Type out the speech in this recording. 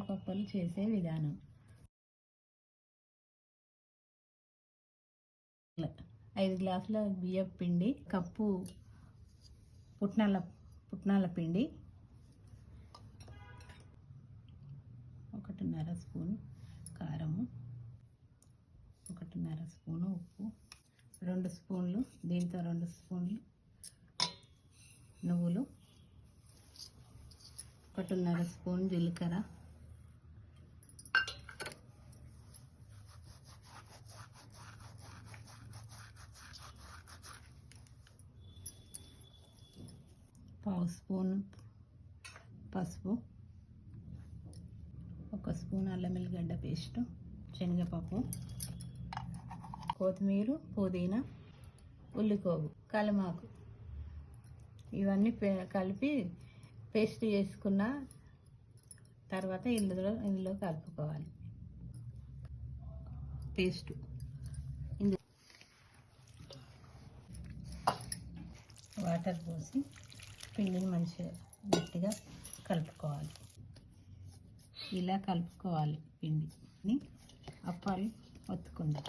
పప్పులు చేసే విధానం. 5 గ్లాసుల బియ్యం పిండి, కప్పు పుట్నాల పిండి, 1.5 స్పూన్ కారము, 1.5 స్పూను ఉప్పు, 2 స్పూన్లు, దీంతో 2 స్పూన్లు నువ్వులు, 1.5 స్పూన్ జీలకర్ర, పావు స్పూన్ పసుపు, 1 స్పూన్ అల్లం ఎల్లిగడ్డ పేస్టు, శనగపప్పు, కొత్తిమీర, పుదీనా, ఉల్లికోగు, కలిమాకు ఇవన్నీ కలిపి పేస్ట్ చేసుకున్న తర్వాత ఇందులో కలుపుకోవాలి. పేస్ట్ వాటర్ పోసి పిండిని మంచిగా గట్టిగా కలుపుకోవాలి. ఇలా కలుపుకోవాలి. పిండిని అప్పాలు ఒత్తుకుందాం.